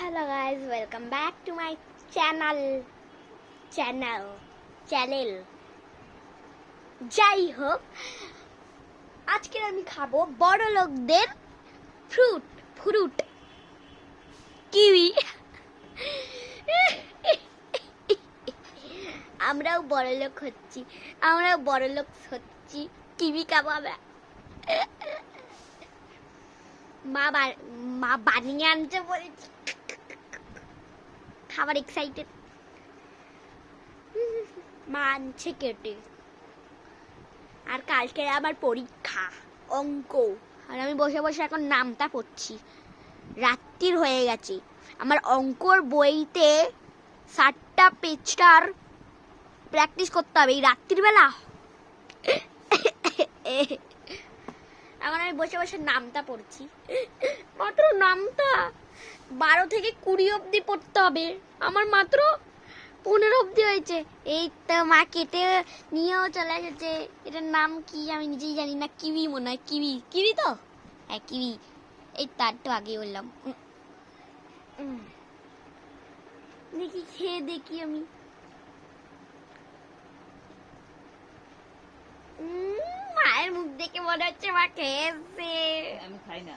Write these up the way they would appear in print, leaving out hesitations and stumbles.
Hello guys, welcome back to my channel. যাই হোক, আজকে আমি খাবো বড় লোকদের ফ্রুট কিউই। আমরাও বড় লোক হচ্ছি, কিউই খাবো আমরা। মা বানিয়ে আনতে বলেছি, খাবার এক্সাইটেড। মা আনছে কেটে। আর কালকে আমার পরীক্ষা অঙ্ক, আর আমি বসে বসে এখন নামটা পড়ছি। রাত্রির হয়ে গেছে, আমার অঙ্কর বইতে 7টা পেজটার প্র্যাকটিস করতে হবে এই রাত্রির বেলা। এখন আমি বসে বসে নামটা পড়ছি, মাত্র নামটা 12 থেকে 20 অবধি পড়তে হবে, আমার মাত্র 15 অবধি হয়েছে। এই তো মা কেটে নিয়েও চলে এসেছে। এটার নাম কি আমি নিজেই জানি না। কিউই মনে হয়, কিউই তো, হ্যাঁ কিউই। এই তার তো আগে বললাম। দেখি খেয়ে দেখি আমি। মায়ের মুখ দেখে মনে হচ্ছে মা খেয়েছে। আমি খাই না।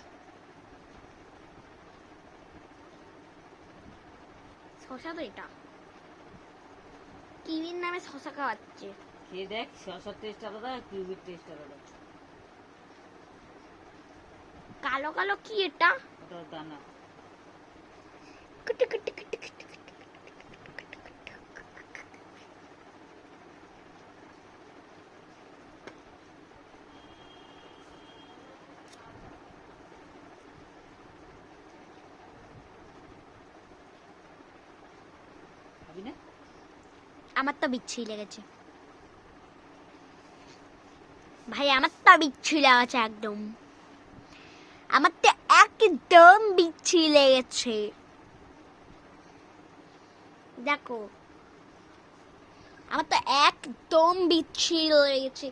শশা তো এটা, কিউইর নামে শশা খাওয়াচ্ছে। খেয়ে দেখ, শসার টেস্ট আলাদা, কিউবির টেস্ট আলাদা। কালো কালো কি এটা? ওটা দানা। খাবি না? আমার তো বিচ্ছিরি লেগেছে ভাই, আমার তো বিচ্ছিরি লেগেছে একদম। আমার তো একদম বিচ্ছিরি লেগেছে। দেখো, আমার তো একদম বিচ্ছিরি লেগেছে,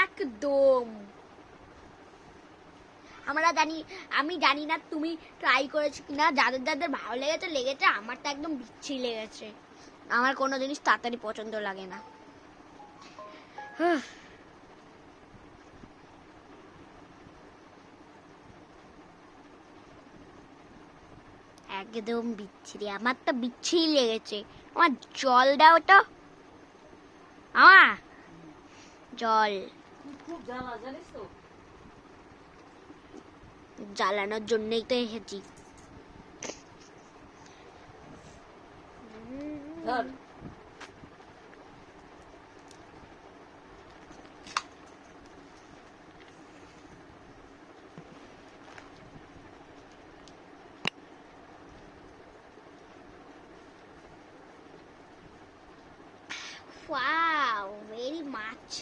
একদম। আমি জানি না তুমি ট্রাই করেছো কিনা, যাদের ভালো লেগেছে। আমার তো একদম বিচ্ছিরি লেগেছে। আমার কোনো জিনিস তাড়াতাড়ি পছন্দ লাগে না। একদম বিচ্ছিরি, আমার তো বিচ্ছিরি লেগেছে। আমার জল দাও তো, জল। খুব জ্বালা, জানিস তো? জ্বালানোর জন্যই তো এসেছি। ধর। Wow, very much.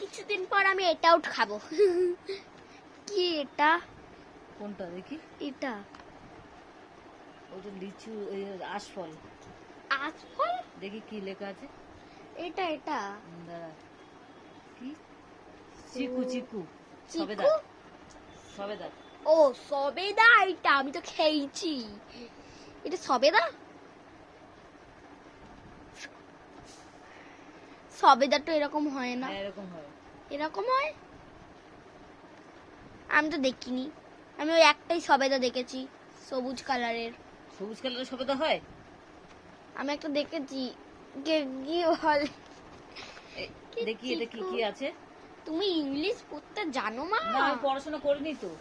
কিছুদিন পর আমি এটাও খাবো। কি এটা? কোনটা দেখি? এটা ওটা লিচু, আশফল। আজফল? দেখি কি লেখা আছে। এটা দাঁড়া, কি? চিকু। চিকু? সবেদা। ও সবেদা, এটা আমি তো খেয়েছি। এটা সবেদা? সবেদা তো এরকম হয় না। এরকম হয়। এরকম হয়? আমি তো দেখিনি। আমি ওই একটাই সবেদা দেখেছি, সবুজ কালারের। সবুজ কালারের সবেদা হয়? আমি একটা দেখেছি। কি বলে? দেখি এটা কি আছে। তুমি ইংলিশ পড়তে জানো মা? না, আমি পড়াশোনা করিনি তো।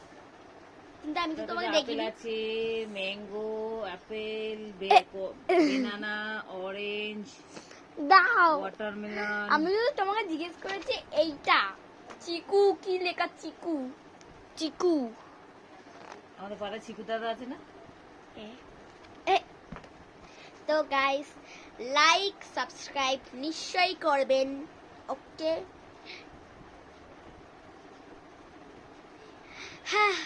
কিন্তু আমি তো তোমাকে আপেল দেখিনি। আছে, ম্যাঙ্গো, আপেল, বেনানা, অরেঞ্জ, দাও। ওয়াটারমেলন। আমি তো তোমাকে জিজ্ঞেস করেছি এইটা চিকু কি লেখা চিকু চিকু আমাদের পাড়ায় চিকু দাদা আছে না? তো গাইস লাইক সাবস্ক্রাইব নিশ্চয়ই করবেন ওকে হ্যাঁ